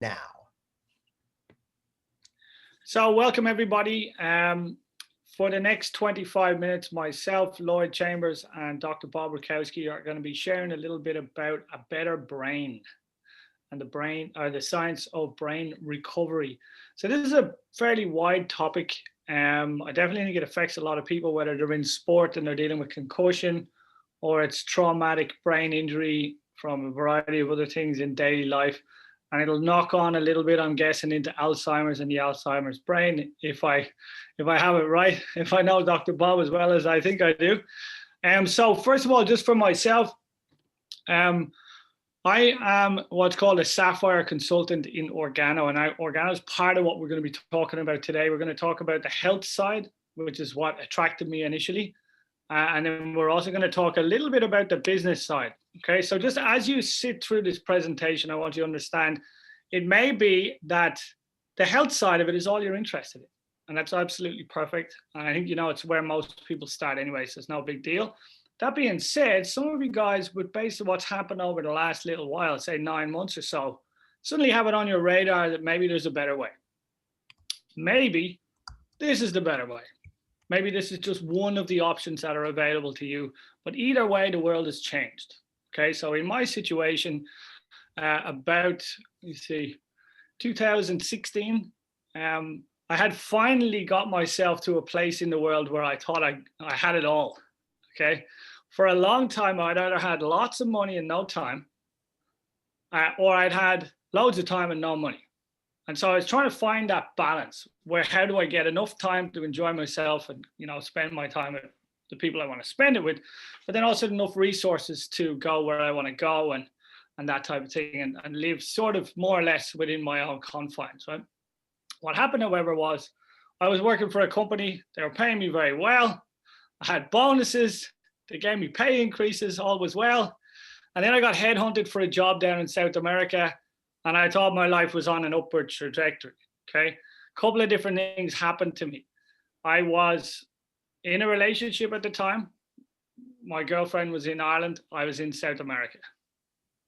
now. So welcome everybody. For the next 25 minutes, myself, Lloyd Chambers, and Dr. Bob Rakowski are going to be sharing a little bit about a better brain and the brain or the science of brain recovery. So this is a fairly wide topic. I definitely think it affects a lot of people, whether they're in sport and they're dealing with concussion or it's traumatic brain injury from a variety of other things in daily life. And it'll knock on a little bit, I'm guessing, into Alzheimer's and the Alzheimer's brain if I have it right, if I know Dr. Bob as well as I think I do. So first of all, just for myself, I am what's called a Sapphire consultant in Organo, and Organo is part of what we're going to be talking about today. We're going to talk about the health side, which is what attracted me initially. And then we're also going to talk a little bit about the business side. Okay, so just as you sit through this presentation, I want you to understand it may be that the health side of it is all you're interested in. And that's absolutely perfect. And I think, it's where most people start anyway, so it's no big deal. That being said, some of you guys, with based on what's happened over the last little while, say 9 months or so, suddenly have it on your radar that maybe there's a better way. Maybe this is the better way. Maybe this is just one of the options that are available to you. But either way, the world has changed. Okay, so in my situation, about, 2016, I had finally got myself to a place in the world where I thought I had it all. Okay, for a long time, I'd either had lots of money and no time, or I'd had loads of time and no money. And so I was trying to find that balance where how do I get enough time to enjoy myself and, spend my time with the people I want to spend it with, but then also enough resources to go where I want to go and that type of thing and live sort of more or less within my own confines, right? What happened, however, was I was working for a company. They were paying me very well. I had bonuses. They gave me pay increases. All was well. And then I got headhunted for a job down in South America. And I thought my life was on an upward trajectory. Okay. A couple of different things happened to me. I was in a relationship at the time. My girlfriend was in Ireland. I was in South America.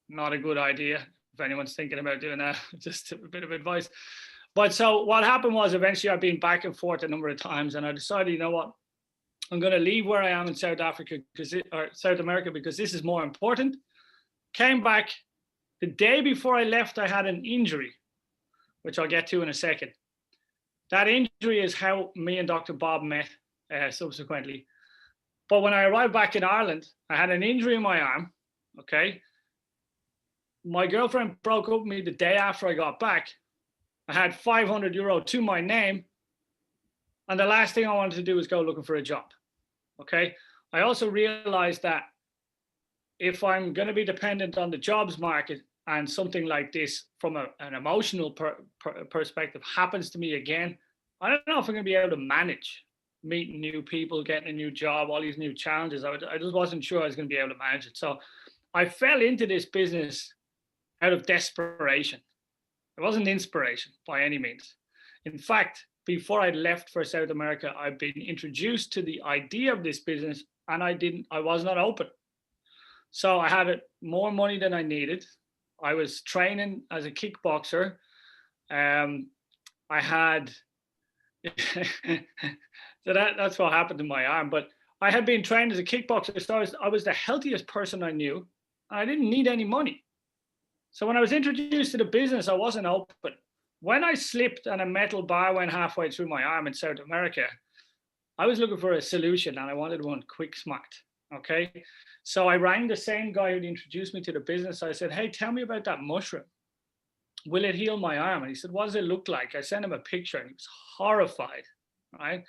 Not a good idea. If anyone's thinking about doing that, just a bit of advice. But so what happened was eventually I've been back and forth a number of times. And I decided, you know what? I'm going to leave where I am in South Africa or South America because this is more important. Came back. The day before I left, I had an injury, which I'll get to in a second. That injury is how me and Dr. Bob met subsequently. But when I arrived back in Ireland, I had an injury in my arm, okay? My girlfriend broke up with me the day after I got back. I had €500 to my name. And the last thing I wanted to do was go looking for a job, okay? I also realized that if I'm going to be dependent on the jobs market and something like this from an emotional perspective happens to me again, I don't know if I'm going to be able to manage meeting new people, getting a new job, all these new challenges. I just wasn't sure I was going to be able to manage it. So I fell into this business out of desperation. It wasn't inspiration by any means. In fact, before I left for South America, I'd been introduced to the idea of this business and I was not open. So I had more money than I needed. I was training as a kickboxer. I had, so that's what happened to my arm. But I had been trained as a kickboxer, so I was the healthiest person I knew. And I didn't need any money. So when I was introduced to the business, I wasn't open. When I slipped and a metal bar went halfway through my arm in South America, I was looking for a solution and I wanted one quick, smart. Okay. So I rang the same guy who'd introduced me to the business. I said, hey, tell me about that mushroom. Will it heal my arm? And he said, what does it look like? I sent him a picture and he was horrified, right?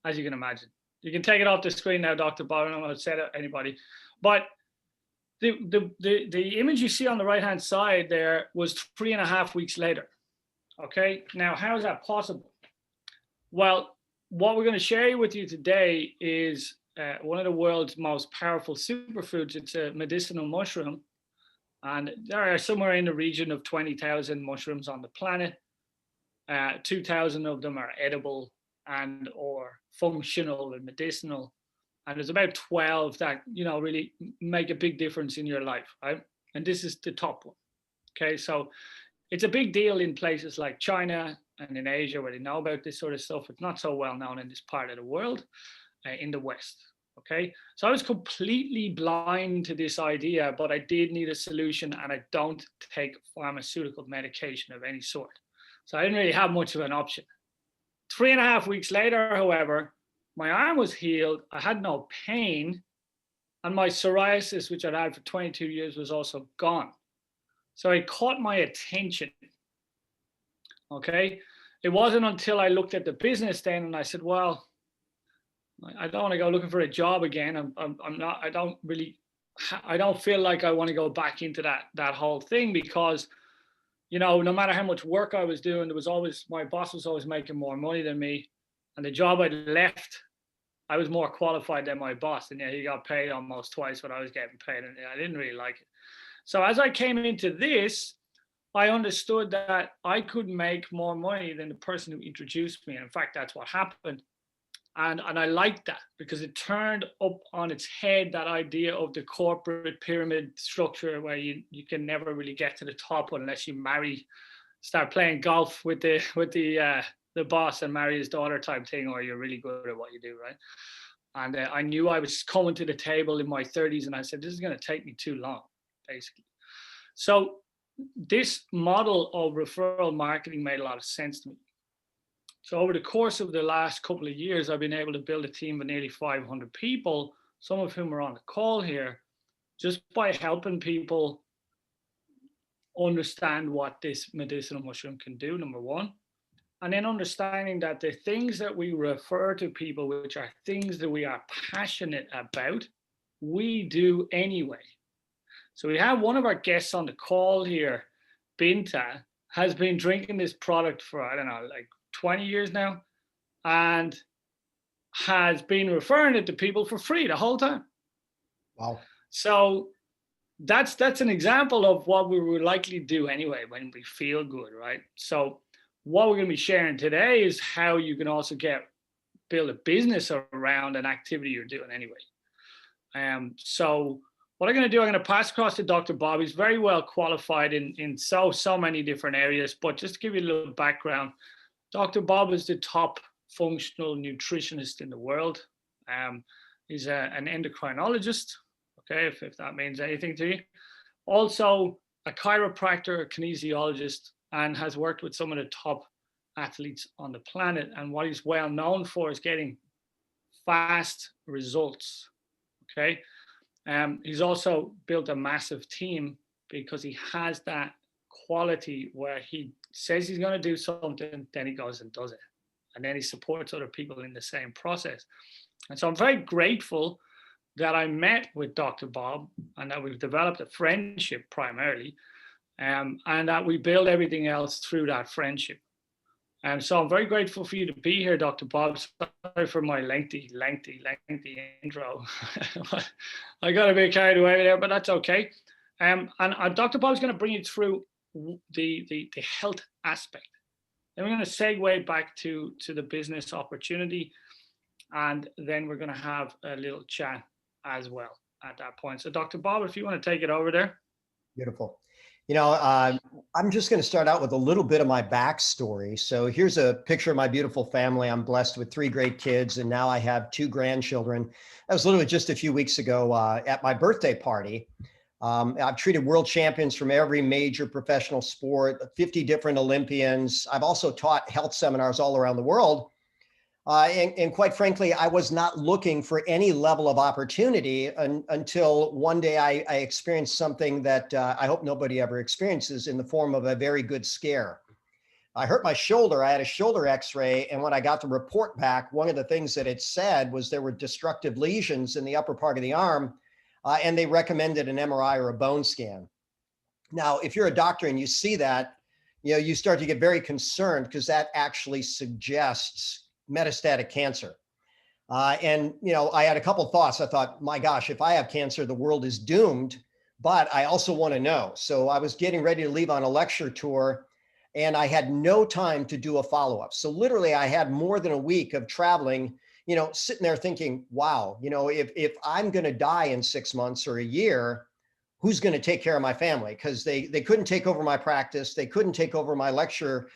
As you can imagine. You can take it off the screen now, Dr. Bob. I don't want to say to anybody. But the image you see on the right-hand side there was 3.5 weeks later. Okay, now how is that possible? Well, what we're going to share with you today is one of the world's most powerful superfoods. It's a medicinal mushroom, and there are somewhere in the region of 20,000 mushrooms on the planet. 2,000 of them are edible and or functional and medicinal, and there's about 12 that really make a big difference in your life, right? And this is the top one. Okay, so it's a big deal in places like China and in Asia where they know about this sort of stuff. It's not so well known in this part of the world, in the West. Okay, so I was completely blind to this idea, but I did need a solution, and I don't take pharmaceutical medication of any sort. So I didn't really have much of an option. 3.5 weeks later, however, my arm was healed. I had no pain, and my psoriasis, which I'd had for 22 years, was also gone. So it caught my attention. Okay. It wasn't until I looked at the business then and I said, well, I don't want to go looking for a job again. I'm not, I don't feel like I want to go back into that whole thing, because, no matter how much work I was doing, my boss was always making more money than me. And the job I left, I was more qualified than my boss. And he got paid almost twice what I was getting paid. And I didn't really like it. So as I came into this, I understood that I could make more money than the person who introduced me. And in fact, that's what happened. And I liked that, because it turned up on its head that idea of the corporate pyramid structure where you can never really get to the top unless you start playing golf with the boss and marry his daughter type thing, or you're really good at what you do, right? And I knew I was coming to the table in my 30s, and I said, this is going to take me too long, basically. So this model of referral marketing made a lot of sense to me. So over the course of the last couple of years, I've been able to build a team of nearly 500 people, some of whom are on the call here, just by helping people understand what this medicinal mushroom can do, number one. And then understanding that the things that we refer to people, which are things that we are passionate about, we do anyway. So we have one of our guests on the call here, Binta, has been drinking this product for, I don't know, like 20 years now, and has been referring it to people for free the whole time. Wow. So that's an example of what we would likely do anyway when we feel good, right? So what we're going to be sharing today is how you can also build a business around an activity you're doing anyway. So what I'm going to do, I'm going to pass across to Dr. Bob. He's very well qualified in so many different areas, but just to give you a little background, Dr. Bob is the top functional nutritionist in the world. He's an endocrinologist, okay, if that means anything to you. Also a chiropractor, a kinesiologist, and has worked with some of the top athletes on the planet. And what he's well known for is getting fast results, okay? He's also built a massive team because he has that quality where he says he's going to do something, then he goes and does it. And then he supports other people in the same process. And so I'm very grateful that I met with Dr. Bob and that we've developed a friendship primarily, and that we build everything else through that friendship. And so I'm very grateful for you to be here, Dr. Bob. Sorry for my lengthy intro. I got a bit carried away there, but that's okay. And Dr. Bob is going to bring you through the health aspect. Then we're going to segue back to the business opportunity, and then we're going to have a little chat as well at that point. So Dr. Bob, if you want to take it over there. Beautiful. I'm just going to start out with a little bit of my backstory. So here's a picture of my beautiful family. I'm blessed with 3 great kids, and now I have 2 grandchildren. That was literally just a few weeks ago at my birthday party. I've treated world champions from every major professional sport, 50 different Olympians. I've also taught health seminars all around the world. And quite frankly, I was not looking for any level of opportunity until one day I experienced something that I hope nobody ever experiences, in the form of a very good scare. I hurt my shoulder. I had a shoulder x-ray. And when I got the report back, one of the things that it said was there were destructive lesions in the upper part of the arm. And they recommended an MRI or a bone scan. Now, if you're a doctor and you see that, you start to get very concerned, because that actually suggests metastatic cancer. And I had a couple of thoughts. I thought, my gosh, if I have cancer, the world is doomed, but I also want to know. So I was getting ready to leave on a lecture tour, and I had no time to do a follow-up. So literally I had more than a week of traveling, sitting there thinking, wow, if I'm going to die in 6 months or a year, who's going to take care of my family? Because they couldn't take over my practice. They couldn't take over my lecture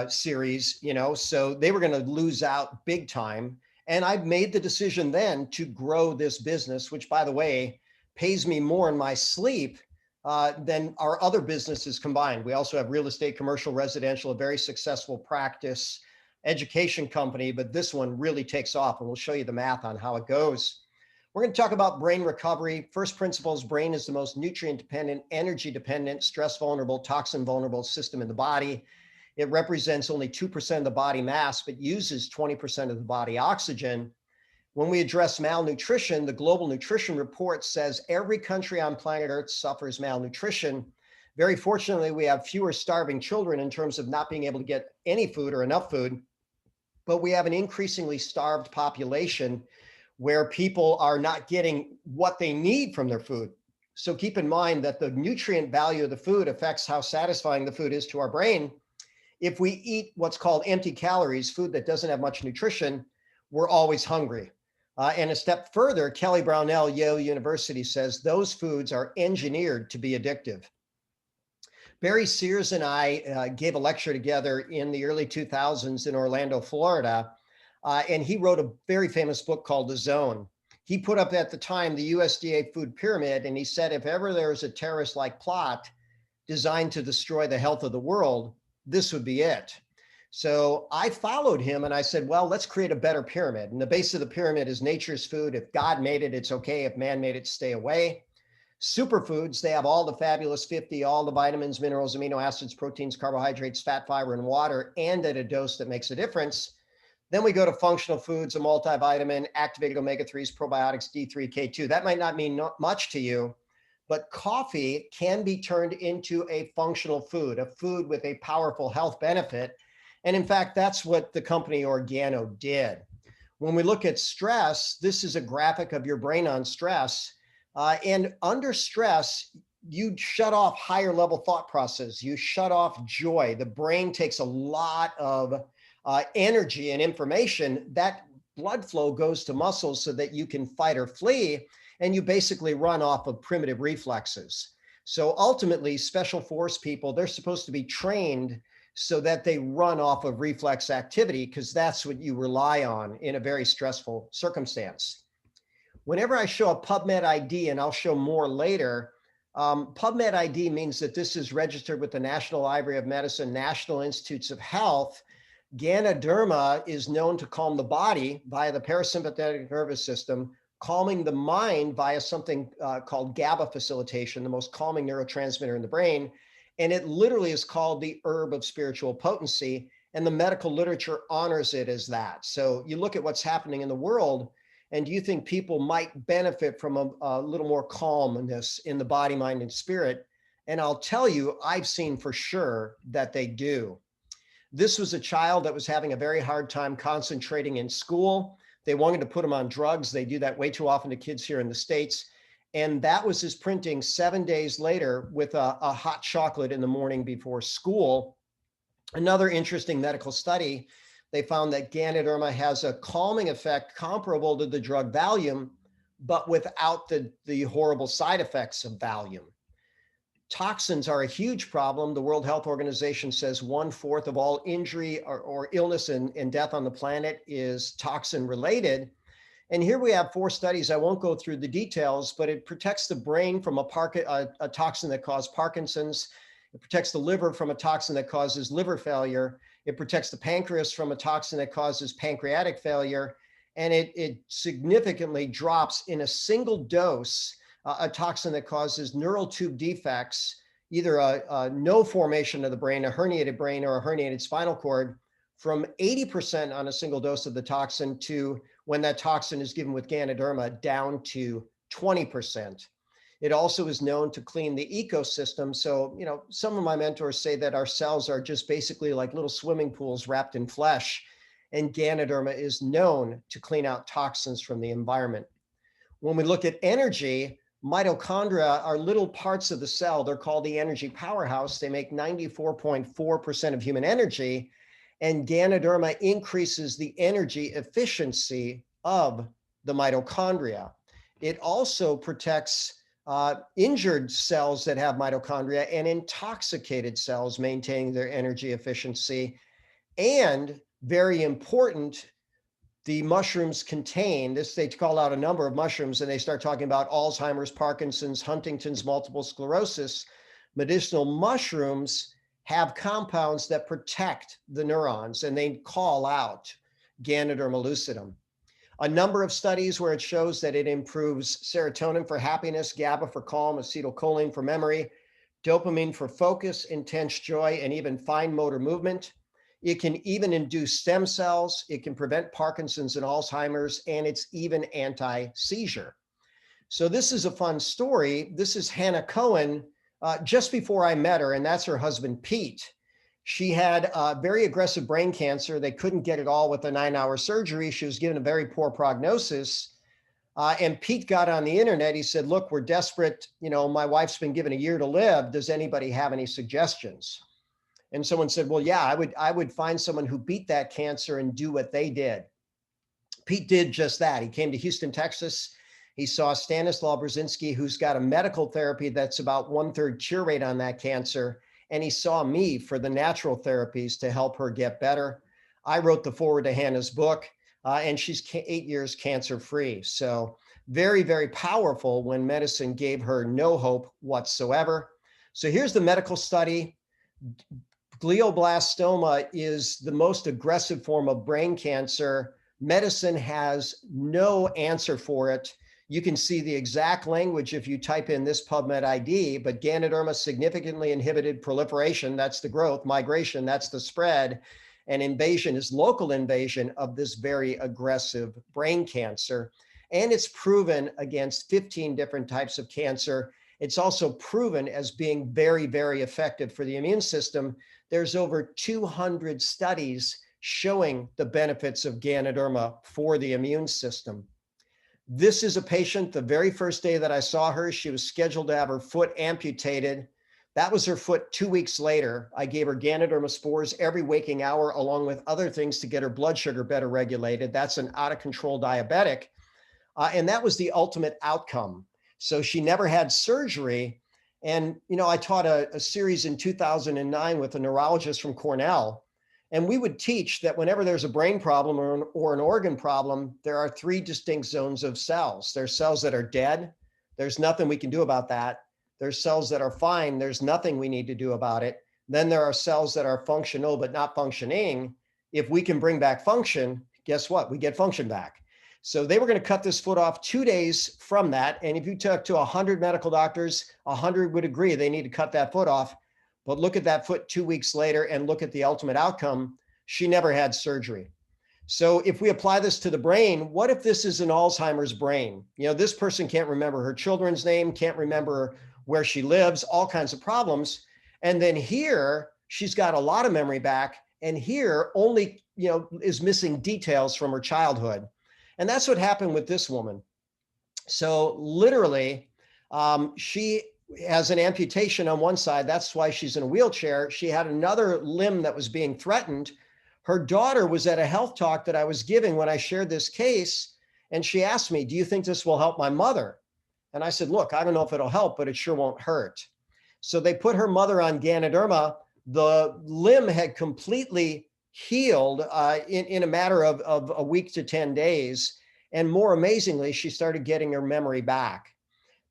series, so they were going to lose out big time. And I made the decision then to grow this business, which, by the way, pays me more in my sleep than our other businesses combined. We also have real estate, commercial, residential, a very successful practice, education company, but this one really takes off, and we'll show you the math on how it goes. We're going to talk about brain recovery. First principles: brain is the most nutrient dependent, energy dependent, stress vulnerable, toxin vulnerable system in the body. It represents only 2% of the body mass, but uses 20% of the body oxygen. When we address malnutrition, the Global Nutrition Report says every country on planet Earth suffers malnutrition. Very fortunately, we have fewer starving children in terms of not being able to get any food or enough food, but we have an increasingly starved population where people are not getting what they need from their food. So keep in mind that the nutrient value of the food affects how satisfying the food is to our brain. If we eat what's called empty calories, food that doesn't have much nutrition, we're always hungry. And a step further, Kelly Brownell, Yale University, says those foods are engineered to be addictive. Barry Sears and I gave a lecture together in the early 2000s in Orlando, Florida, and he wrote a very famous book called The Zone. He put up at the time the USDA food pyramid, and he said, if ever there was a terrorist-like plot designed to destroy the health of the world, this would be it. So I followed him and I said, well, let's create a better pyramid. And the base of the pyramid is nature's food. If God made it, it's okay. If man made it, stay away. Superfoods, they have all the fabulous 50, all the vitamins, minerals, amino acids, proteins, carbohydrates, fat, fiber, and water, and at a dose that makes a difference. Then we go to functional foods, a multivitamin, activated omega-3s, probiotics, D3, K2. That might not mean much to you, but coffee can be turned into a functional food, a food with a powerful health benefit. And in fact, that's what the company Organo did. When we look at stress, this is a graphic of your brain on stress. And under stress, you shut off higher level thought process. You shut off joy. The brain takes a lot of energy and information. That blood flow goes to muscles so that you can fight or flee. And you basically run off of primitive reflexes. So ultimately, special force people, they're supposed to be trained so that they run off of reflex activity, because that's what you rely on in a very stressful circumstance. Whenever I show a PubMed ID, and I'll show more later, PubMed ID means that this is registered with the National Library of Medicine, National Institutes of Health. Ganoderma is known to calm the body via the parasympathetic nervous system, calming the mind via something called GABA facilitation, the most calming neurotransmitter in the brain. And it literally is called the herb of spiritual potency, and the medical literature honors it as that. So you look at what's happening in the world, and do you think people might benefit from a little more calmness in the body, mind, and spirit? And I'll tell you, I've seen for sure that they do. This was a child that was having a very hard time concentrating in school. They wanted to put him on drugs. They do that way too often to kids here in the States. And that was his printing 7 days later with a hot chocolate in the morning before school. Another interesting medical study, they found that Ganoderma has a calming effect comparable to the drug Valium, but without the horrible side effects of Valium. Toxins are a huge problem. The World Health Organization says 1/4 of all injury or illness and death on the planet is toxin related. And here we have 4 studies. I won't go through the details, but it protects the brain from a toxin that causes Parkinson's. It protects the liver from a toxin that causes liver failure. It protects the pancreas from a toxin that causes pancreatic failure. And it significantly drops in a single dose a toxin that causes neural tube defects, either a no formation of the brain, a herniated brain, or a herniated spinal cord, from 80% on a single dose of the toxin to, when that toxin is given with Ganoderma, down to 20%. It also is known to clean the ecosystem. So, some of my mentors say that our cells are just basically like little swimming pools wrapped in flesh, and Ganoderma is known to clean out toxins from the environment. When we look at energy, mitochondria are little parts of the cell. They're called the energy powerhouse. They make 94.4% of human energy, and Ganoderma increases the energy efficiency of the mitochondria. It also protects injured cells that have mitochondria and intoxicated cells maintaining their energy efficiency. And very important, the mushrooms contain this. They call out a number of mushrooms and they start talking about Alzheimer's, Parkinson's, Huntington's, multiple sclerosis. Medicinal mushrooms have compounds that protect the neurons and they call out Ganoderma lucidum. A number of studies where it shows that it improves serotonin for happiness, GABA for calm, acetylcholine for memory, dopamine for focus, intense joy, and even fine motor movement. It can even induce stem cells. It can prevent Parkinson's and Alzheimer's, and it's even anti-seizure. So this is a fun story. This is Hannah Cohen just before I met her, and that's her husband, Pete. She had very aggressive brain cancer. They couldn't get it all with a 9-hour surgery. She was given a very poor prognosis. And Pete got on the internet. He said, look, we're desperate. You know, my wife's been given a year to live. Does anybody have any suggestions? And someone said, well, yeah, I would find someone who beat that cancer and do what they did. Pete did just that. He came to Houston, Texas. He saw Stanislaw Brzezinski, who's got a medical therapy that's about 1/3 cure rate on that cancer. And he saw me for the natural therapies to help her get better. I wrote the foreword to Hannah's book, and she's 8 years cancer-free. So very, very powerful when medicine gave her no hope whatsoever. So here's the medical study. Glioblastoma is the most aggressive form of brain cancer. Medicine has no answer for it. You can see the exact language if you type in this PubMed ID, but Ganoderma significantly inhibited proliferation, that's the growth, migration, that's the spread, and invasion is local invasion of this very aggressive brain cancer. And it's proven against 15 different types of cancer. It's also proven as being very, very effective for the immune system. There's over 200 studies showing the benefits of Ganoderma for the immune system. This is a patient, the very first day that I saw her, she was scheduled to have her foot amputated. That was her foot 2 weeks later. I gave her Ganoderma spores every waking hour, along with other things to get her blood sugar better regulated. That's an out of control diabetic. And that was the ultimate outcome. So she never had surgery. And, you know, I taught a series in 2009 with a neurologist from Cornell. And we would teach that whenever there's a brain problem or an organ problem, there are 3 distinct zones of cells. There's cells that are dead. There's nothing we can do about that. There's cells that are fine. There's nothing we need to do about it. Then there are cells that are functional but not functioning. If we can bring back function, guess what? We get function back. So they were going to cut this foot off 2 days from that. And if you talk to 100 medical doctors, 100 would agree they need to cut that foot off. But look at that foot 2 weeks later and look at the ultimate outcome. She never had surgery. So if we apply this to the brain, what if this is an Alzheimer's brain? You know, this person can't remember her children's name, can't remember where she lives, all kinds of problems. And then here, she's got a lot of memory back. And here only, you know, is missing details from her childhood. And that's what happened with this woman. So literally, she has an amputation on one side. That's why she's in a wheelchair. She had another limb that was being threatened. Her daughter was at a health talk that I was giving when I shared this case. And she asked me, do you think this will help my mother? And I said, look, I don't know if it'll help, but it sure won't hurt. So they put her mother on Ganoderma. The limb had completely healed in a matter of a week to 10 days. And more amazingly, she started getting her memory back.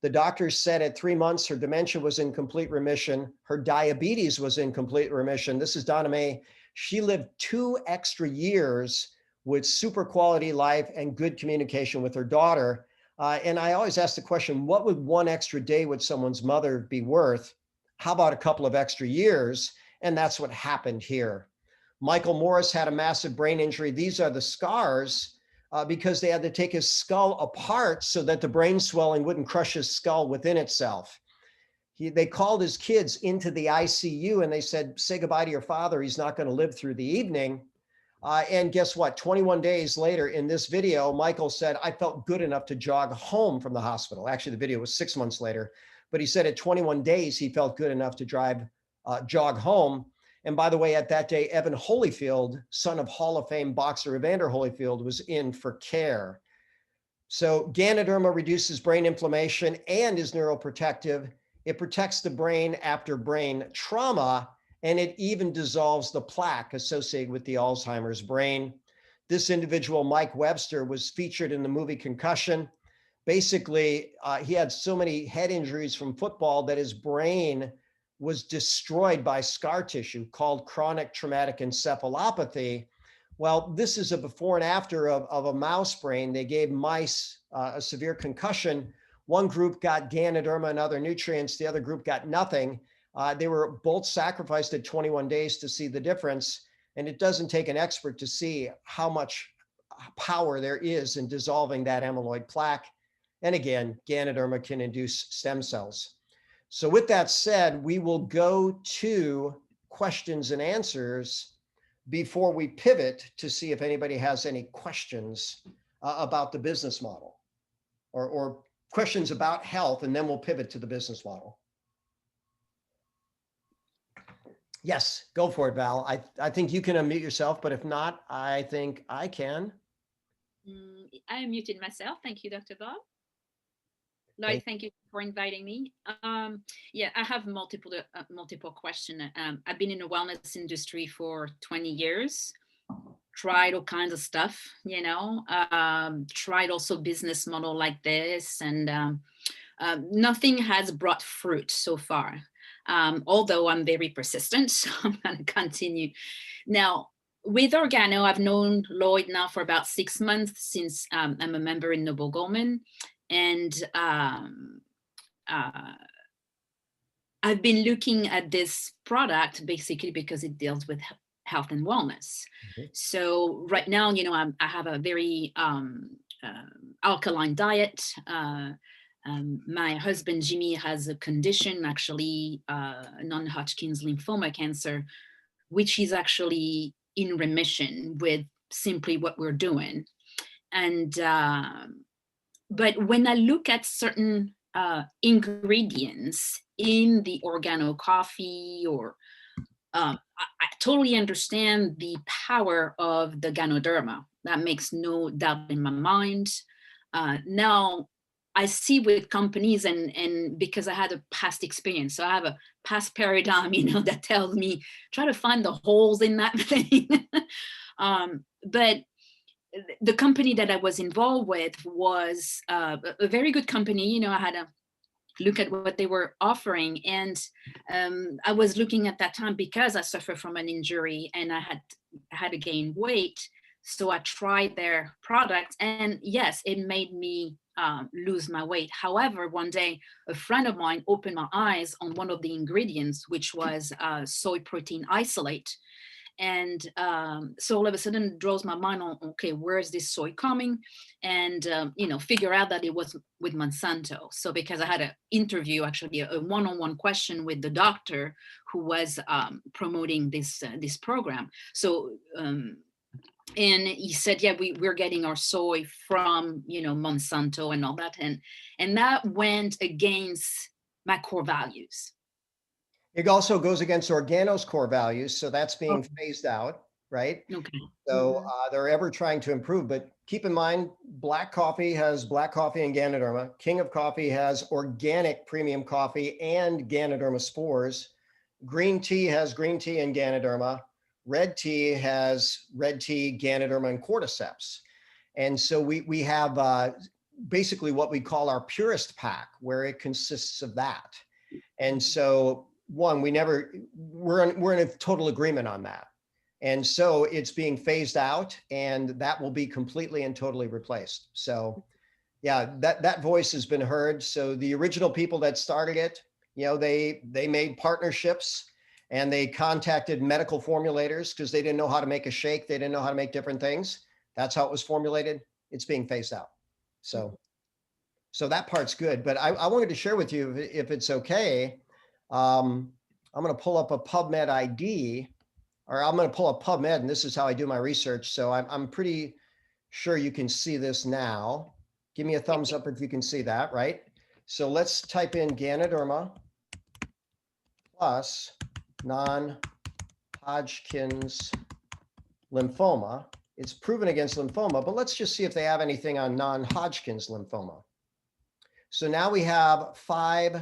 The doctors said at 3 months, her dementia was in complete remission. Her diabetes was in complete remission. This is Donna Mae. She lived 2 extra years with super quality life and good communication with her daughter. And I always ask the question, what would 1 extra day with someone's mother be worth? How about a couple of extra years? And that's what happened here. Michael Morris had a massive brain injury. These are the scars because they had to take his skull apart so that the brain swelling wouldn't crush his skull within itself. They called his kids into the ICU and they said, say goodbye to your father. He's not going to live through the evening. And guess what? 21 days later in this video, Michael said, I felt good enough to jog home from the hospital. Actually, the video was 6 months later, but he said at 21 days, he felt good enough to jog home. And by the way, at that day, Evan Holyfield, son of Hall of Fame boxer Evander Holyfield, was in for care. So Ganoderma reduces brain inflammation and is neuroprotective. It protects the brain after brain trauma, and it even dissolves the plaque associated with the Alzheimer's brain. This individual, Mike Webster, was featured in the movie Concussion. Basically, he had so many head injuries from football that his brain was destroyed by scar tissue called chronic traumatic encephalopathy. Well, this is a before and after of a mouse brain. They gave mice a severe concussion. One group got Ganoderma and other nutrients. The other group got nothing. They were both sacrificed at 21 days to see the difference. And it doesn't take an expert to see how much power there is in dissolving that amyloid plaque. And again, Ganoderma can induce stem cells. So with that said, we will go to questions and answers before we pivot to see if anybody has any questions about the business model or questions about health, and then we'll pivot to the business model. Yes, go for it, Val. I think you can unmute yourself, but if not, I think I can. I muted myself. Thank you, Dr. Bob. Lloyd, thank you for inviting me. Yeah, I have multiple questions. I've been in the wellness industry for 20 years, tried all kinds of stuff, you know, tried also business model like this, and nothing has brought fruit so far. Although I'm very persistent, so I'm going to continue. Now, with Organo, I've known Lloyd now for about 6 months since I'm a member in Noble Goldman. And I've been looking at this product basically because it deals with health and wellness. Mm-hmm. So right now, you know, I have a very alkaline diet. My husband, Jimmy, has a condition, actually non-Hodgkin's lymphoma cancer, which is actually in remission with simply what we're doing. And but when I look at certain ingredients in the Organo coffee, or I totally understand the power of the Ganoderma. That makes no doubt in my mind. Now, I see with companies, and because I had a past experience, so I have a past paradigm, you know, that tells me try to find the holes in that thing. But the company that I was involved with was a very good company. You know, I had a look at what they were offering, and I was looking at that time because I suffered from an injury and I had to gain weight. So I tried their product, and yes, it made me lose my weight. However, one day a friend of mine opened my eyes on one of the ingredients, which was soy protein isolate. And so all of a sudden it draws my mind on, okay, where is this soy coming? And, you know, figure out that it was with Monsanto. So because I had an interview, actually a one-on-one question with the doctor who was promoting this program. So, and he said, yeah, we're getting our soy from, you know, Monsanto and all that. And that went against my core values. It also goes against Organo's core values, so that's being phased out, right? Okay. So they're ever trying to improve, but keep in mind, black coffee has black coffee and Ganoderma. King of Coffee has organic premium coffee and Ganoderma spores. Green tea has green tea and Ganoderma. Red tea has red tea, Ganoderma, and cordyceps. And so we have basically what we call our purist pack, where it consists of that. And so one, we're in a total agreement on that. And so it's being phased out, and that will be completely and totally replaced. So yeah, that voice has been heard. So the original people that started it, you know, they made partnerships and they contacted medical formulators because they didn't know how to make a shake. They didn't know how to make different things. That's how it was formulated. It's being phased out. So that part's good. But I wanted to share with you, if it's okay, I'm going to pull up a PubMed ID, or I'm going to pull up PubMed, and this is how I do my research. So I'm pretty sure you can see this now. Give me a thumbs up if you can see that, right? So let's type in Ganoderma plus non-Hodgkin's lymphoma. It's proven against lymphoma, but let's just see if they have anything on non-Hodgkin's lymphoma. So now we have 5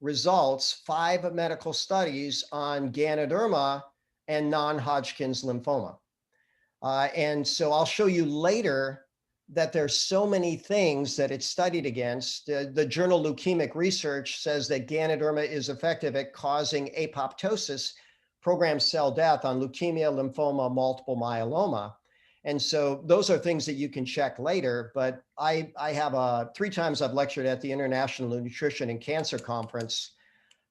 results, 5 medical studies on Ganoderma and non-Hodgkin's lymphoma. And so I'll show you later that there's so many things that it's studied against. The journal Leukemic Research says that Ganoderma is effective at causing apoptosis, programmed cell death on leukemia, lymphoma, multiple myeloma. And so those are things that you can check later, but I have 3 times I've lectured at the International Nutrition and Cancer Conference.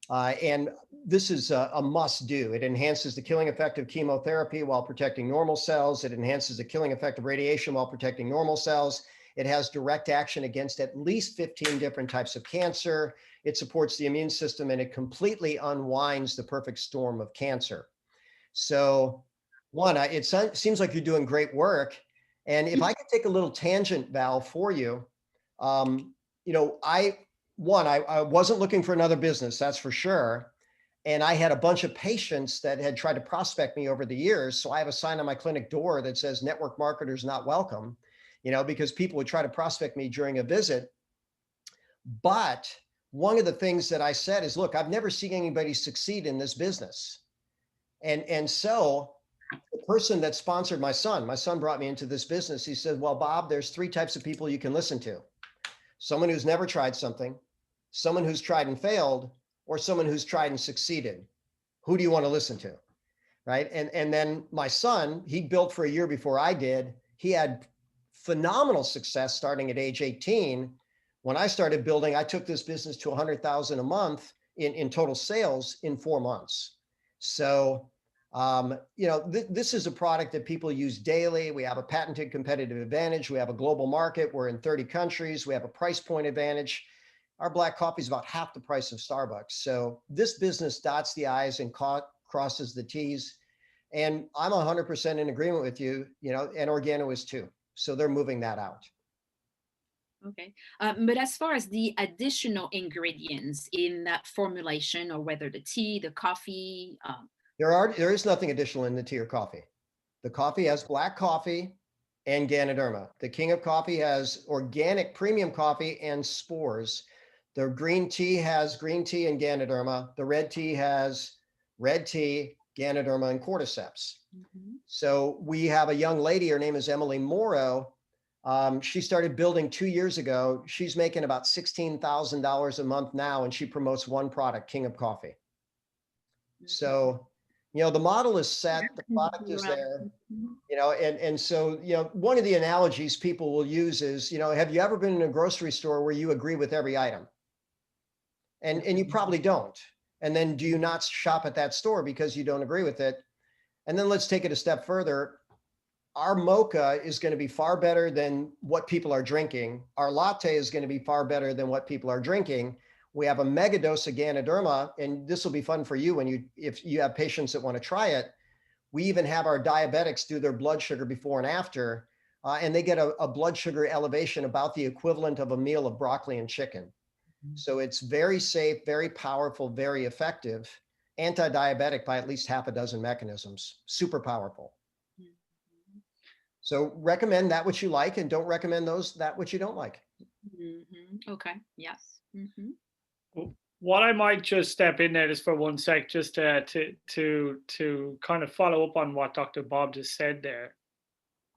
And this is a must do. It enhances the killing effect of chemotherapy while protecting normal cells. It enhances the killing effect of radiation while protecting normal cells. It has direct action against at least 15 different types of cancer. It supports the immune system, and it completely unwinds the perfect storm of cancer. So one, it seems like you're doing great work. And if I could take a little tangent, Val, for you, you know, I wasn't looking for another business, that's for sure. And I had a bunch of patients that had tried to prospect me over the years. So I have a sign on my clinic door that says network marketers not welcome, you know, because people would try to prospect me during a visit. But one of the things that I said is, look, I've never seen anybody succeed in this business. And so the person that sponsored my son brought me into this business. He said, well, Bob, there's 3 types of people you can listen to. Someone who's never tried something, someone who's tried and failed, or someone who's tried and succeeded. Who do you want to listen to? Right. And then my son, he built for a year before I did. He had phenomenal success starting at age 18. When I started building, I took this business to 100,000 a month in total sales in 4 months. So, you know, this is a product that people use daily. We have a patented competitive advantage. We have a global market. We're in 30 countries. We have a price point advantage. Our black coffee is about half the price of Starbucks. So this business dots the I's and crosses the T's. And I'm 100% in agreement with you, you know, and Organo is too. So they're moving that out. Okay. But as far as the additional ingredients in that formulation, or whether the tea, the coffee, there is nothing additional in the tea or coffee. The coffee has black coffee and Ganoderma. The King of Coffee has organic premium coffee and spores. The green tea has green tea and Ganoderma. The red tea has red tea, Ganoderma, and cordyceps. Mm-hmm. So we have a young lady, her name is Emily Morrow. She started building 2 years ago. She's making about $16,000 a month now, and she promotes one product, King of Coffee. So, you know, the model is set, the product is there, you know, and so, you know, one of the analogies people will use is, you know, have you ever been in a grocery store where you agree with every item? And you probably don't. And then do you not shop at that store because you don't agree with it? And then let's take it a step further. Our mocha is going to be far better than what people are drinking. Our latte is going to be far better than what people are drinking. We have a mega dose of Ganoderma, and this will be fun for you if you have patients that want to try it. We even have our diabetics do their blood sugar before and after, and they get a blood sugar elevation about the equivalent of a meal of broccoli and chicken. Mm-hmm. So it's very safe, very powerful, very effective, anti-diabetic by at least half a dozen mechanisms, super powerful. So recommend that which you like, and don't recommend that which you don't like. Mm-hmm. Okay. Yes. Mm-hmm. What I might just step in there just for 1 sec, just to kind of follow up on what Dr. Bob just said there.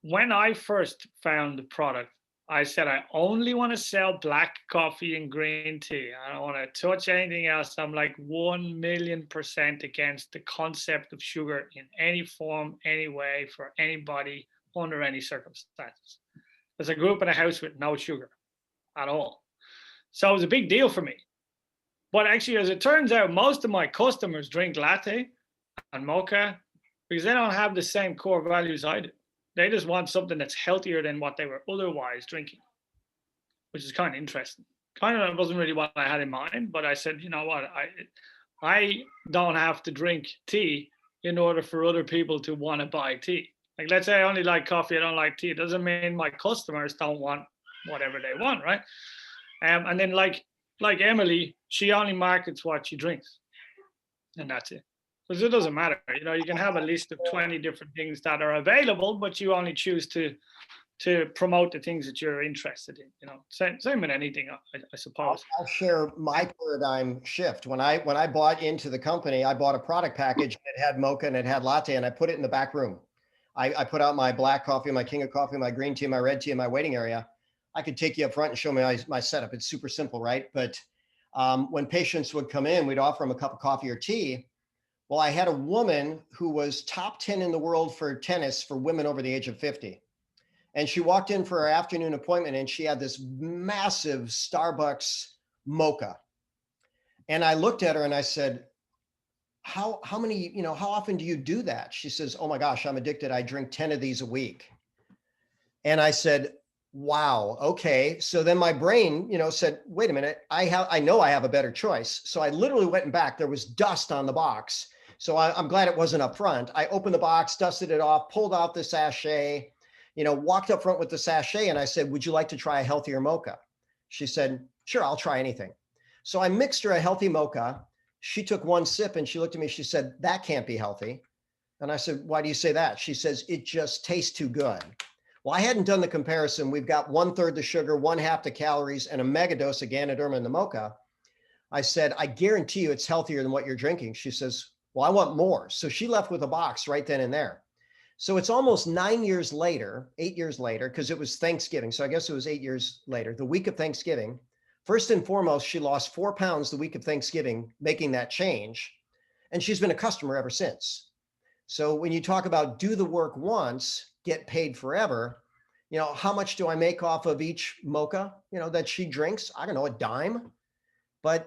When I first found the product, I said I only want to sell black coffee and green tea. I don't want to touch anything else. I'm like 1,000,000% against the concept of sugar in any form, any way, for anybody, under any circumstances. Because I grew up in a house with no sugar at all. So it was a big deal for me. But actually, as it turns out, most of my customers drink latte and mocha because they don't have the same core values I do. They just want something that's healthier than what they were otherwise drinking, which is kind of interesting. Kind of wasn't really what I had in mind, but I said, you know what, I don't have to drink tea in order for other people to want to buy tea. Like, let's say I only like coffee, I don't like tea. It doesn't mean my customers don't want whatever they want, right? And then like Emily, she only markets what she drinks, and that's it. Because it doesn't matter. You know, you can have a list of 20 different things that are available, but you only choose to promote the things that you're interested in. You know, same with anything, I suppose. I'll share my paradigm shift. When I bought into the company, I bought a product package. It had mocha and it had latte, and I put it in the back room. I put out my black coffee, my king of coffee, my green tea, my red tea, in my waiting area. I could take you up front and show me my setup. It's super simple, right? But when patients would come in, we'd offer them a cup of coffee or tea. Well, I had a woman who was top 10 in the world for tennis for women over the age of 50. And she walked in for her afternoon appointment and she had this massive Starbucks mocha. And I looked at her and I said, how many, how often do you do that? She says, oh my gosh, I'm addicted. I drink 10 of these a week. And I said, wow, okay. So then my brain, said, wait a minute, I know I have a better choice. So I literally went and back. There was dust on the box. So I'm glad it wasn't up front. I opened the box, dusted it off, pulled out the sachet, walked up front with the sachet. And I said, would you like to try a healthier mocha? She said, sure, I'll try anything. So I mixed her a healthy mocha. She took one sip and she looked at me. She said, that can't be healthy. And I said, why do you say that? She says, it just tastes too good. Well, I hadn't done the comparison. We've got 1/3 the sugar, 1/2 the calories, and a mega dose of Ganoderma in the mocha. I said, I guarantee you it's healthier than what you're drinking. She says, well, I want more. So she left with a box right then and there. So it's almost 8 years later, because it was Thanksgiving. So I guess it was 8 years later, the week of Thanksgiving. First and foremost, she lost 4 pounds the week of Thanksgiving, making that change. And she's been a customer ever since. So when you talk about do the work once, get paid forever, how much do I make off of each mocha, that she drinks? I don't know, a dime. But,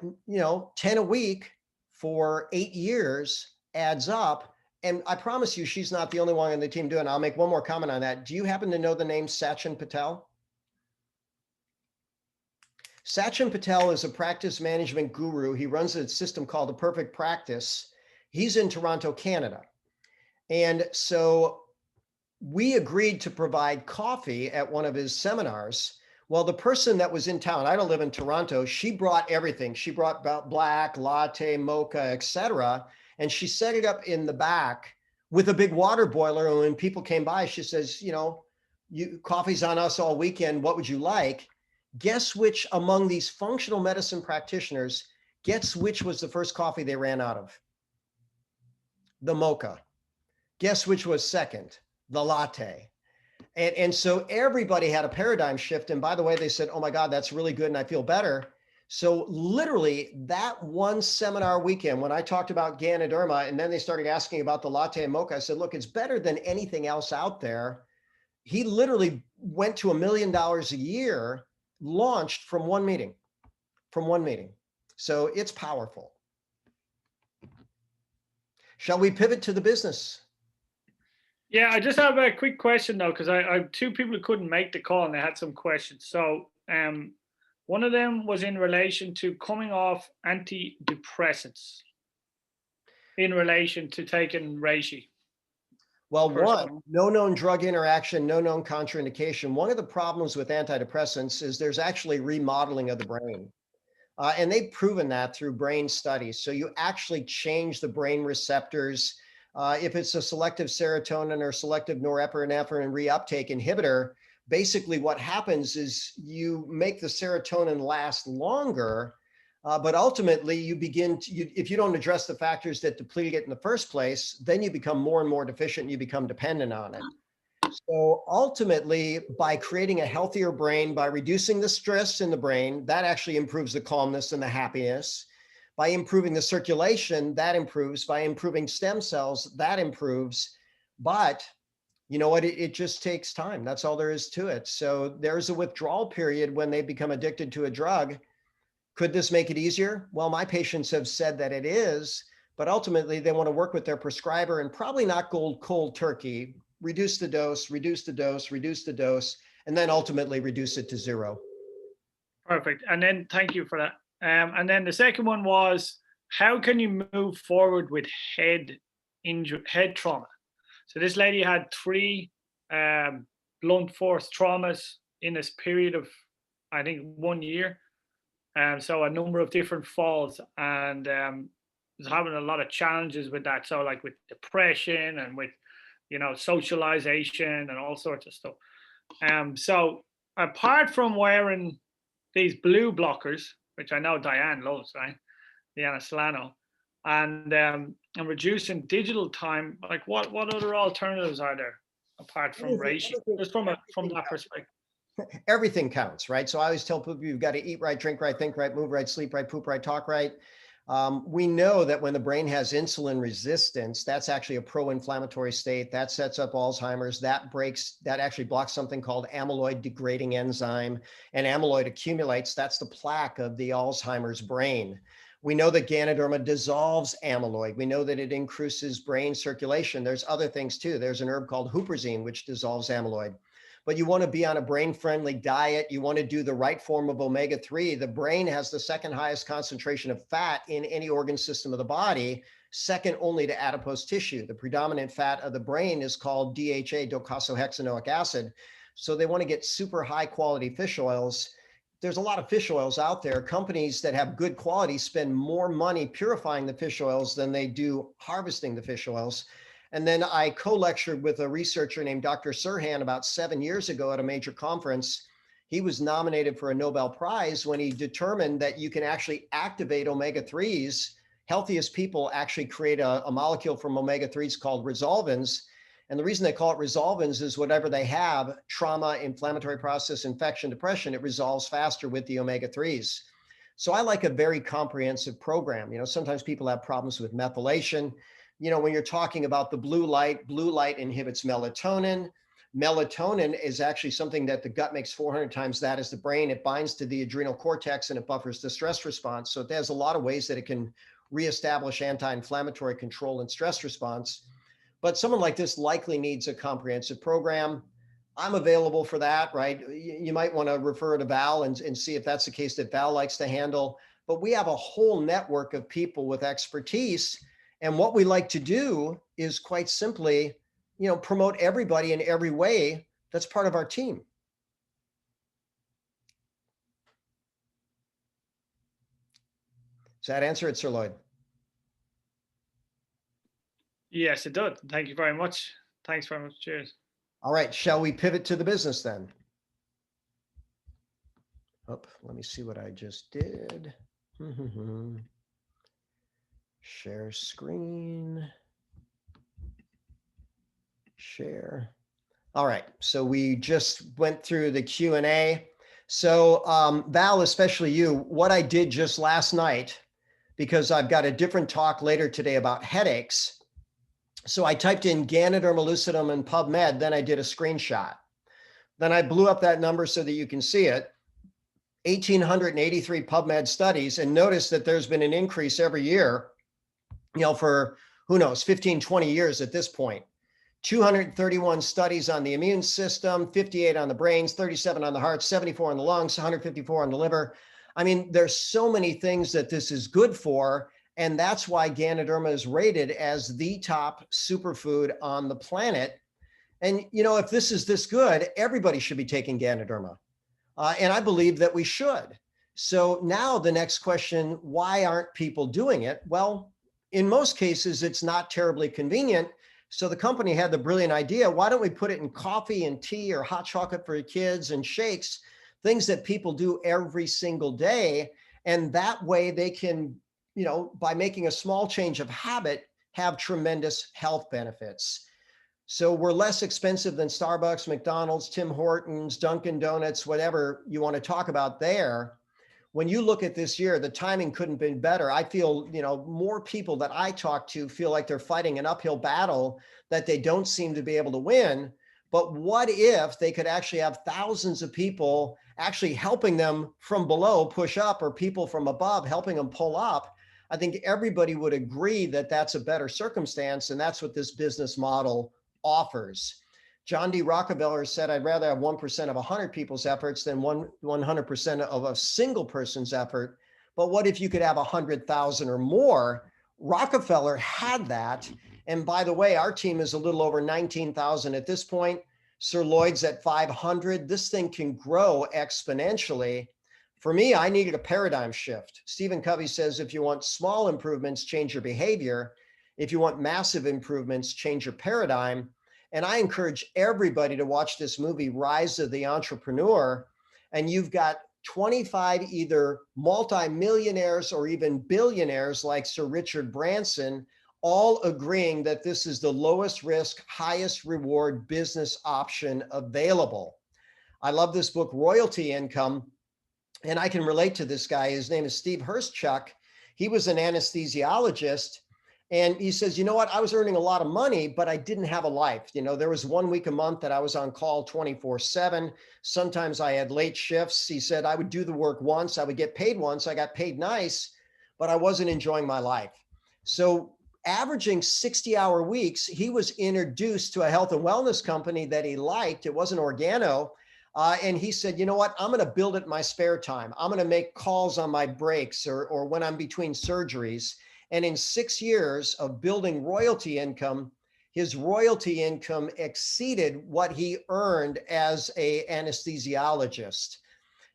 10 a week for 8 years adds up. And I promise you, she's not the only one on the team doing it. I'll make one more comment on that. Do you happen to know the name Sachin Patel? Sachin Patel is a practice management guru. He runs a system called The Perfect Practice. He's in Toronto, Canada. And so we agreed to provide coffee at one of his seminars. Well, the person that was in town, I don't live in Toronto, she brought everything. She brought black, latte, mocha, etc. And she set it up in the back with a big water boiler. And when people came by, she says, coffee's on us all weekend. What would you like? Guess which among these functional medicine practitioners, guess which was the first coffee they ran out of? The mocha. Guess which was second? The latte. And so everybody had a paradigm shift. And by the way, they said, oh my God, that's really good. And I feel better. So literally that one seminar weekend, when I talked about Ganoderma, and then they started asking about the latte and mocha, I said, look, it's better than anything else out there. He literally went to $1 million a year, launched from one meeting. So it's powerful. Shall we pivot to the business? Yeah, I just have a quick question though, because I have two people who couldn't make the call and they had some questions. So one of them was in relation to coming off antidepressants in relation to taking reishi. Well, one, no known drug interaction, no known contraindication. One of the problems with antidepressants is there's actually remodeling of the brain. And they've proven that through brain studies. So you actually change the brain receptors. If it's a selective serotonin or selective norepinephrine reuptake inhibitor, basically what happens is you make the serotonin last longer, but ultimately you begin to, if you don't address the factors that depleted it in the first place, then you become more and more deficient and you become dependent on it. So ultimately, by creating a healthier brain, by reducing the stress in the brain, that actually improves the calmness and the happiness. By improving the circulation, that improves. By improving stem cells, that improves. But you know what? It just takes time. That's all there is to it. So there's a withdrawal period when they become addicted to a drug. Could this make it easier? Well, my patients have said that it is, but ultimately they want to work with their prescriber and probably not go cold turkey. Reduce the dose, reduce the dose, reduce the dose, and then ultimately reduce it to zero. Perfect. And then thank you for that. And then the second one was, how can you move forward with head injury, head trauma? So this lady had 3 blunt force traumas in this period of, I think, 1 year. So a number of different falls. And was having a lot of challenges with that. So like with depression and with, socialization and all sorts of stuff. So apart from wearing these blue blockers, which I know Diane loves, right? Diana Solano, and reducing digital time, like what other alternatives are there apart from ratio? Just from that perspective. Everything counts, right? So I always tell people you've got to eat right, drink right, think right, move right, sleep right, poop right, talk right. We know that when the brain has insulin resistance, that's actually a pro-inflammatory state that sets up Alzheimer's. That actually blocks something called amyloid degrading enzyme, and amyloid accumulates. That's the plaque of the Alzheimer's brain. We know that Ganoderma dissolves amyloid. We know that it increases brain circulation. There's other things too. There's an herb called huperzine, which dissolves amyloid. But you want to be on a brain-friendly diet. You want to do the right form of omega-3. The brain has the second highest concentration of fat in any organ system of the body, second only to adipose tissue. The predominant fat of the brain is called DHA, docosahexaenoic acid. So they want to get super high quality fish oils. There's a lot of fish oils out there. Companies that have good quality spend more money purifying the fish oils than they do harvesting the fish oils. And then I co-lectured with a researcher named Dr. Sirhan about 7 years ago at a major conference. He was nominated for a Nobel Prize when he determined that you can actually activate omega-3s. Healthiest people actually create a molecule from omega-3s called resolvins. And the reason they call it resolvins is whatever they have, trauma, inflammatory process, infection, depression, it resolves faster with the omega-3s. So I like a very comprehensive program. Sometimes people have problems with methylation. When you're talking about the blue light inhibits melatonin. Melatonin is actually something that the gut makes 400 times that as the brain. It binds to the adrenal cortex and it buffers the stress response. So there's a lot of ways that it can reestablish anti-inflammatory control and stress response. But someone like this likely needs a comprehensive program. I'm available for that, right? You might want to refer to Val and see if that's the case that Val likes to handle. But we have a whole network of people with expertise. And what we like to do is quite simply, promote everybody in every way that's part of our team. Does that answer it, Sir Lloyd? Yes, it does. Thank you very much. Thanks very much. Cheers. All right. Shall we pivot to the business then? Oh, let me see what I just did. Share screen. Share. All right. So we just went through the Q&A. So Val, especially you, what I did just last night, because I've got a different talk later today about headaches. So I typed in Ganoderma lucidum and PubMed, then I did a screenshot. Then I blew up that number so that you can see it. 1,883 PubMed studies, and notice that there's been an increase every year, for who knows, 15, 20 years at this point. 231 studies on the immune system, 58 on the brains, 37 on the heart, 74 on the lungs, 154 on the liver. I mean, there's so many things that this is good for. And that's why Ganoderma is rated as the top superfood on the planet. And, if this is this good, everybody should be taking Ganoderma. And I believe that we should. So now the next question, why aren't people doing it? Well, in most cases, it's not terribly convenient. So the company had the brilliant idea, why don't we put it in coffee and tea or hot chocolate for kids and shakes, things that people do every single day. And that way they can, by making a small change of habit, have tremendous health benefits. So we're less expensive than Starbucks, McDonald's, Tim Hortons, Dunkin' Donuts, whatever you want to talk about there. When you look at this year, the timing couldn't be better. I feel, more people that I talk to feel like they're fighting an uphill battle that they don't seem to be able to win. But what if they could actually have thousands of people actually helping them from below push up, or people from above helping them pull up? I think everybody would agree that that's a better circumstance, and that's what this business model offers. John D. Rockefeller said, I'd rather have 1% of 100 people's efforts than 100% of a single person's effort. But what if you could have 100,000 or more? Rockefeller had that. And by the way, our team is a little over 19,000 at this point. Sir Lloyd's at 500. This thing can grow exponentially. For me, I needed a paradigm shift. Stephen Covey says, if you want small improvements, change your behavior. If you want massive improvements, change your paradigm. And I encourage everybody to watch this movie, Rise of the Entrepreneur. And you've got 25 either multimillionaires or even billionaires like Sir Richard Branson, all agreeing that this is the lowest risk, highest reward business option available. I love this book, Royalty Income. And I can relate to this guy. His name is Steve Hurstchuck. He was an anesthesiologist. And he says, you know what? I was earning a lot of money, but I didn't have a life. You know, there was 1 week a month that I was on call 24/7. Sometimes I had late shifts. He said I would do the work once, I would get paid once. I got paid nice, but I wasn't enjoying my life. So averaging 60-hour weeks, he was introduced to a health and wellness company that he liked. It wasn't Organo. And he said, you know what, I'm going to build it in my spare time. I'm going to make calls on my breaks or when I'm between surgeries. And in 6 years of building royalty income, his royalty income exceeded what he earned as an anesthesiologist.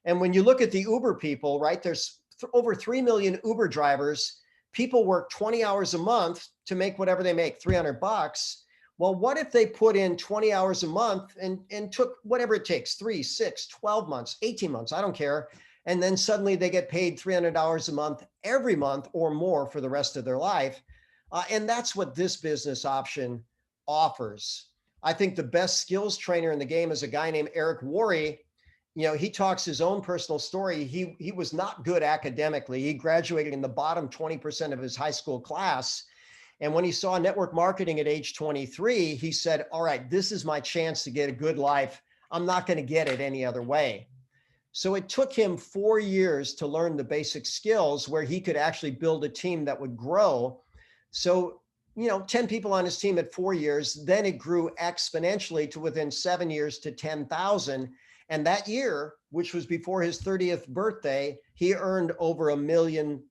And when you look at the Uber people, right, there's over 3 million Uber drivers. People work 20 hours a month to make whatever they make, $300. Well, what if they put in 20 hours a month and took whatever it takes, 3, 6, 12 months, 18 months, I don't care. And then suddenly they get paid $300 a month every month or more for the rest of their life. And that's what this business option offers. I think the best skills trainer in the game is a guy named Eric Worre. You know, he talks his own personal story. He was not good academically. He graduated in the bottom 20% of his high school class. And when he saw network marketing at age 23, he said, all right, this is my chance to get a good life. I'm not going to get it any other way. So it took him 4 years to learn the basic skills where he could actually build a team that would grow. So, 10 people on his team at 4 years, then it grew exponentially to within 7 years to 10,000. And that year, which was before his 30th birthday, he earned over $1 million.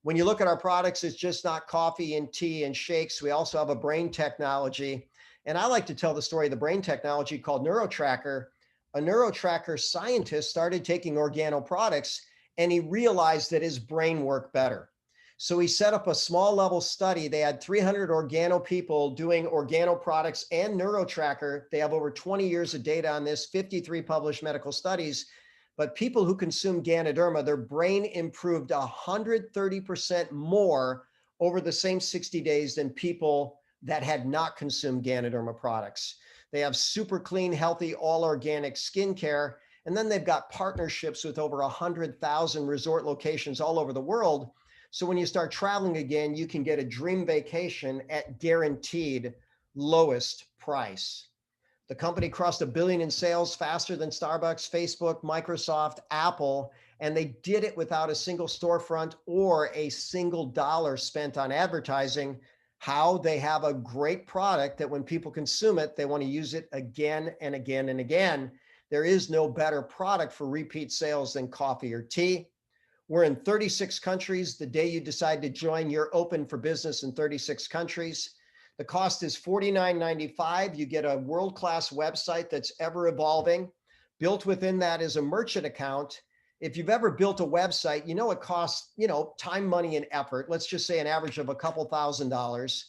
When you look at our products, it's just not coffee and tea and shakes. We also have a brain technology. And I like to tell the story of the brain technology called NeuroTracker. A NeuroTracker scientist started taking Organo products and he realized that his brain worked better. So he set up a small level study. They had 300 Organo people doing Organo products and NeuroTracker. They have over 20 years of data on this, 53 published medical studies. But people who consume Ganoderma, their brain improved 130% more over the same 60 days than people that had not consumed Ganoderma products. They have super clean, healthy, all organic skincare. And then they've got partnerships with over 100,000 resort locations all over the world. So when you start traveling again, you can get a dream vacation at guaranteed lowest price. The company crossed $1 billion in sales faster than Starbucks, Facebook, Microsoft, Apple, and they did it without a single storefront or a single dollar spent on advertising. How? They have a great product that when people consume it, they want to use it again and again and again. There is no better product for repeat sales than coffee or tea. We're in 36 countries. The day you decide to join, you're open for business in 36 countries. The cost is $49.95. You get a world-class website that's ever evolving. Built within that is a merchant account. If you've ever built a website, it costs, time, money, and effort. Let's just say an average of a couple $1,000s.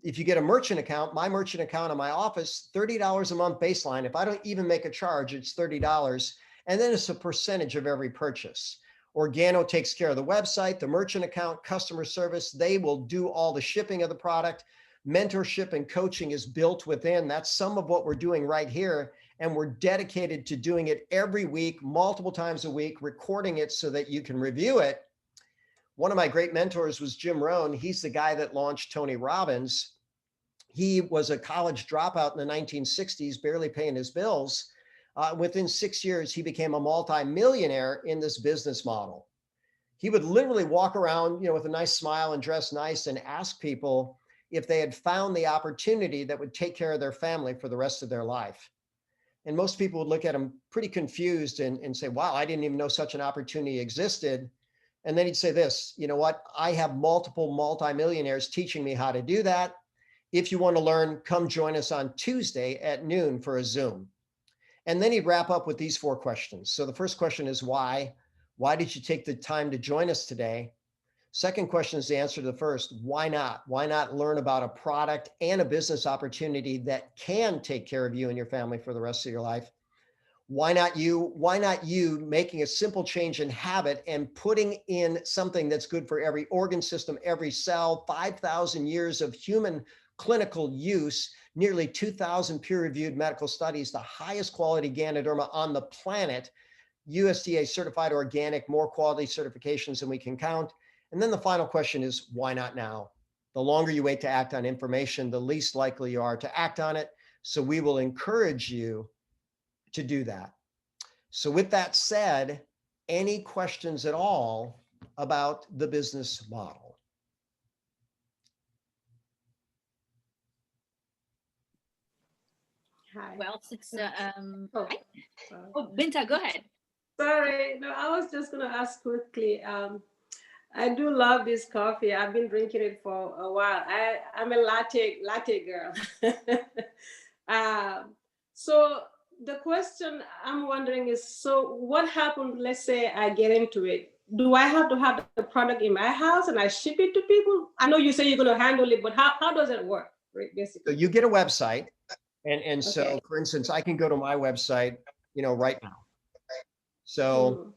If you get a merchant account, my merchant account in my office, $30 a month baseline. If I don't even make a charge, it's $30. And then it's a percentage of every purchase. Organo takes care of the website, the merchant account, customer service. They will do all the shipping of the product. Mentorship and coaching is built within. That's some of what we're doing right here. And we're dedicated to doing it every week, multiple times a week, recording it so that you can review it. One of my great mentors was Jim Rohn. He's the guy that launched Tony Robbins. He was a college dropout in the 1960s, barely paying his bills. Within 6 years, he became a multi-millionaire in this business model. He would literally walk around, with a nice smile and dress nice and ask people if they had found the opportunity that would take care of their family for the rest of their life. And most people would look at him pretty confused and say, wow, I didn't even know such an opportunity existed. And then he'd say this, you know what? I have multiple multimillionaires teaching me how to do that. If you want to learn, come join us on Tuesday at noon for a Zoom. And then he'd wrap up with these 4 questions. So the first question is why? Why did you take the time to join us today? Second question is the answer to the first. Why not? Why not learn about a product and a business opportunity that can take care of you and your family for the rest of your life? Why not you? Why not you making a simple change in habit and putting in something that's good for every organ system, every cell, 5,000 years of human clinical use, nearly 2,000 peer-reviewed medical studies, the highest quality Ganoderma on the planet, USDA certified organic, more quality certifications than we can count. And then the final question is, why not now? The longer you wait to act on information, the least likely you are to act on it. So we will encourage you to do that. So with that said, any questions at all about the business model? Hi. Well, it's Oh, oh, Binta, go ahead. sorry. No, I was just gonna ask quickly. I do love this coffee. I've been drinking it for a while. I'm a latte girl. So the question I'm wondering is, so what happened? Let's say I get into it. Do I have to have the product in my house and I ship it to people? I know you say you're going to handle it, but how does it work, right, So basically? you get a website. And so, Okay. for instance, I can go to my website, right now. So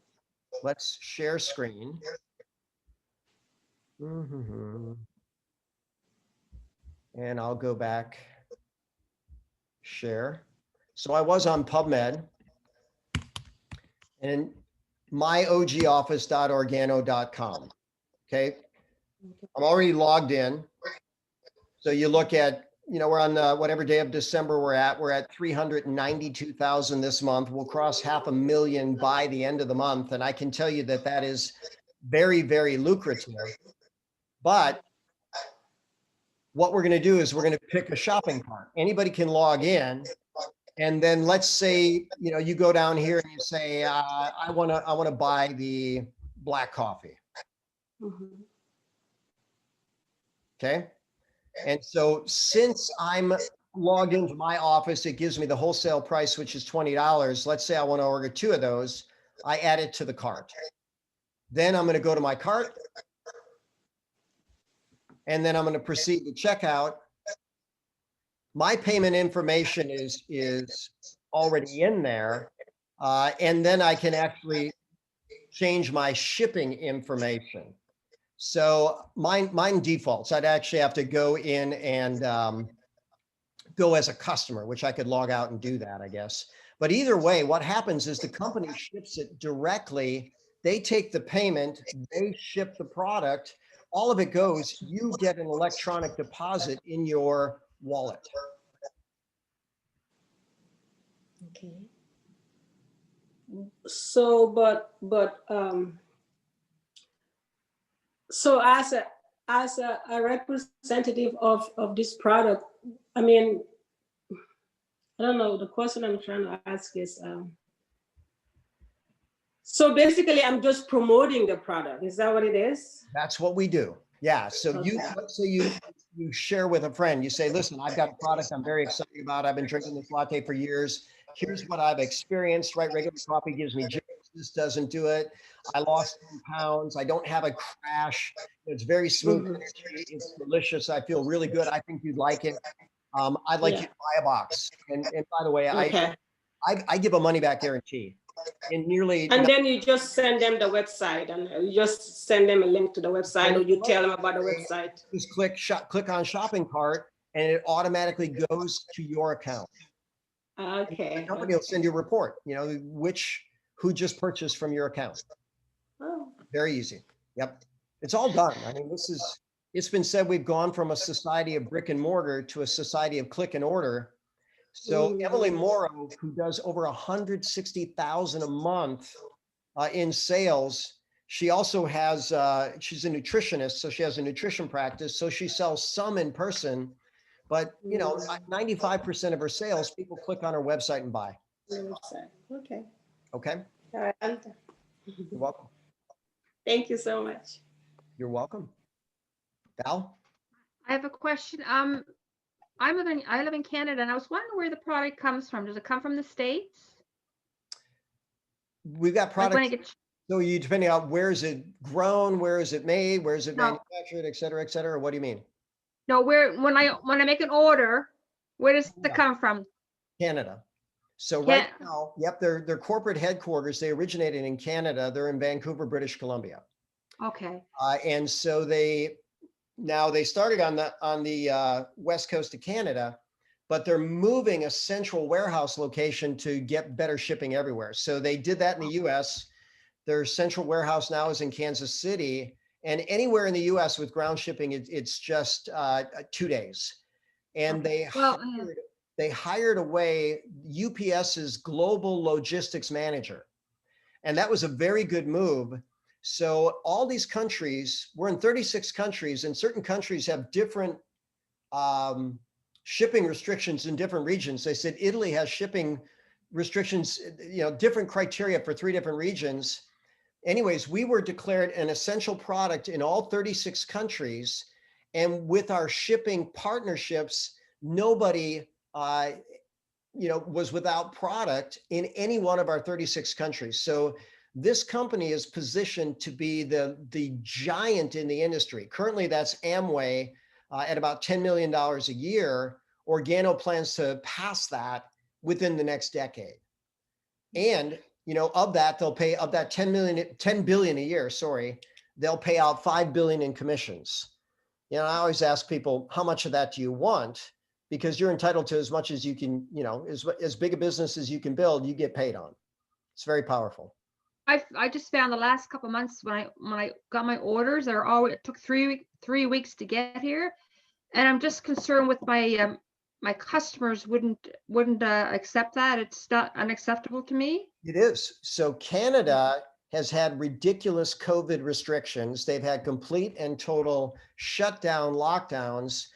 let's share screen. And I'll go back, share. So I was on PubMed and myogoffice.organo.com. Okay. I'm already logged in. So you look at, we're on whatever day of December we're at 392,000 this month. We'll cross 500,000 by the end of the month. And I can tell you that that is very, very lucrative. But what we're going to do is we're going to pick a shopping cart. Anybody can log in. And then let's say, you go down here and you say, I want to buy the black coffee. Okay. And so since I'm logged into my office, it gives me the wholesale price, which is $20. Let's say I want to order 2 of those. I add it to the cart. Then I'm going to go to my cart. And then I'm going to proceed to checkout. My payment information is already in there. And then I can actually change my shipping information. So mine defaults. I'd actually have to go in and go as a customer, which I could log out and do that, I guess. But either way, what happens is the company ships it directly. They take the payment, they ship the product, all of it goes, you get an electronic deposit in your wallet. Okay. So, so as a representative of this product, I mean, I don't know, the question I'm trying to ask is, so basically I'm just promoting the product. Is that what it is? That's what we do. Yeah. So Okay. let's say you share with a friend, you say, listen, I've got a product I'm very excited about. I've been drinking this latte for years. Here's what I've experienced, right? Regular coffee gives me jitters. This doesn't do it. I lost 10 pounds. I don't have a crash. It's very smooth. It's delicious. I feel really good. I think you'd like it. I'd like you to buy a box. And by the way, Okay. I give a money back guarantee. In nearly And then you just send them the website, and you just send them a link to the website, or you tell them about the website. Just click on shopping cart, and it automatically goes to your account. Okay. The company will send you a report, who just purchased from your account. Oh. Very easy. Yep. It's all done. I mean, it's been said we've gone from a society of brick and mortar to a society of click and order. So Emily Morrow, who does over 160,000 a month in sales, she also has, she's a nutritionist, so she has a nutrition practice. So she sells some in person, but 95% of her sales, people click on her website and buy. Okay. Okay. All right. You're welcome. Thank you so much. You're welcome. Val? I have a question. I live in Canada, and I was wondering where the product comes from. Does it come from the States? We've got Like when products. I get, So you depending on where is it grown, where is it made, where is it No. manufactured, et cetera, et cetera? What do you mean? no, when I make an order, where does Yeah. it come from? Canada. So right Can- now, yep, their corporate headquarters, they originated in Canada. They're in Vancouver, British Columbia. Okay, And so they started on the west coast of Canada, but they're moving a central warehouse location to get better shipping everywhere. So they did that in the US. Their central warehouse now is in Kansas City, and anywhere in the US with ground shipping, it's just 2 days. And Okay. Well, they hired away UPS's global logistics manager. And that was a very good move. So all these countries, we're in 36 countries, and certain countries have different shipping restrictions in different regions. They said Italy has shipping restrictions, different criteria for 3 different regions. Anyways, we were declared an essential product in all 36 countries. And with our shipping partnerships, nobody was without product in any one of our 36 countries. So this company is positioned to be the giant in the industry. Currently, that's Amway at about $10 million a year. Organo plans to pass that within the next decade. And of that, they'll pay of that 10 billion a year, they'll pay out 5 billion in commissions. I always ask people, how much of that do you want? Because you're entitled to as much as you can, as big a business as you can build, you get paid on. It's very powerful. I just found the last couple of months when I got my orders, it took 3 weeks to get here, and I'm just concerned with my my customers wouldn't accept that. It's not unacceptable to me. It is. So Canada has had ridiculous COVID restrictions. They've had complete and total shutdown, lockdowns.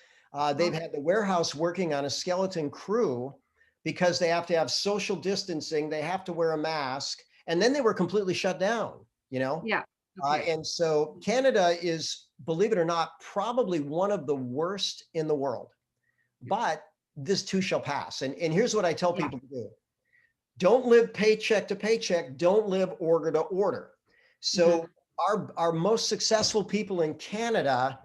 They've had the warehouse working on a skeleton crew because they have to have social distancing. They have to wear a mask. And then they were completely shut down, Yeah. Okay. And so Canada is, believe it or not, probably one of the worst in the world. But this too shall pass. And here's what I tell people to do. Don't live paycheck to paycheck. Don't live order to order. So our most successful people in Canada,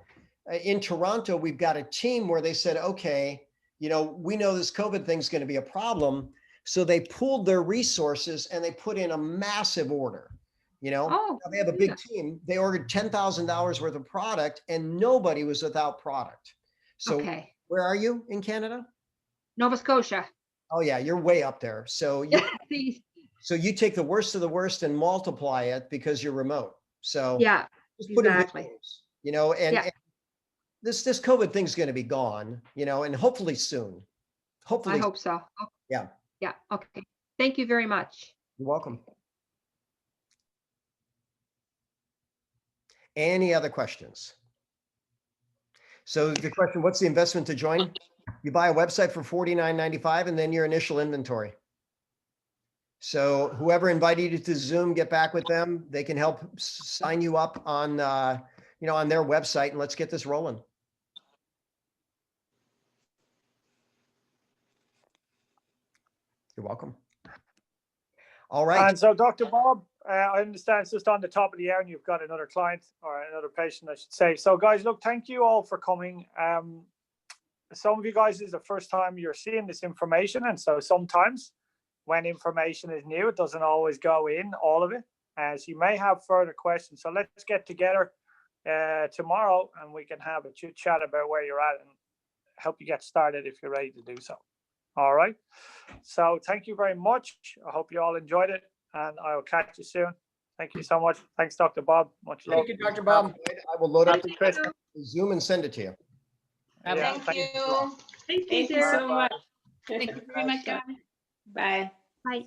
in Toronto, we've got a team where they said, okay, we know this COVID thing's going to be a problem. So they pooled their resources and they put in a massive order. Oh, Now they have a big team. They ordered $10,000 worth of product and nobody was without product. So okay. where are you in Canada? Nova Scotia. Oh yeah, you're way up there. So you take the worst of the worst and multiply it because you're remote. So Yeah, just put exactly. in videos, and this COVID thing's going to be gone, and hopefully soon. Hopefully. I hope so. Yeah. Yeah. Okay. Thank you very much. You're welcome. Any other questions? So the question, what's the investment to join? You buy a website for $49.95 and then your initial inventory. So whoever invited you to Zoom, get back with them. They can help sign you up on, on their website, and let's get this rolling. You're welcome. All right. And so, Dr. Bob, I understand it's just on the top of the hour and you've got another client or another patient, I should say. So guys, look, thank you all for coming. Some of you guys is the first time you're seeing this information. And so sometimes when information is new, it doesn't always go in all of it. So you may have further questions. So let's get together tomorrow and we can have a chit chat about where you're at and help you get started if you're ready to do so. All right. So thank you very much. I hope you all enjoyed it and I will catch you soon. Thank you so much. Thanks, Dr. Bob. Much love. Thank you, Dr. Bob. I will load up Happy Christmas. Zoom and send it to you. Yeah, Thank you. Thank Thank you so much. Thank you very much, guys. Bye. Bye.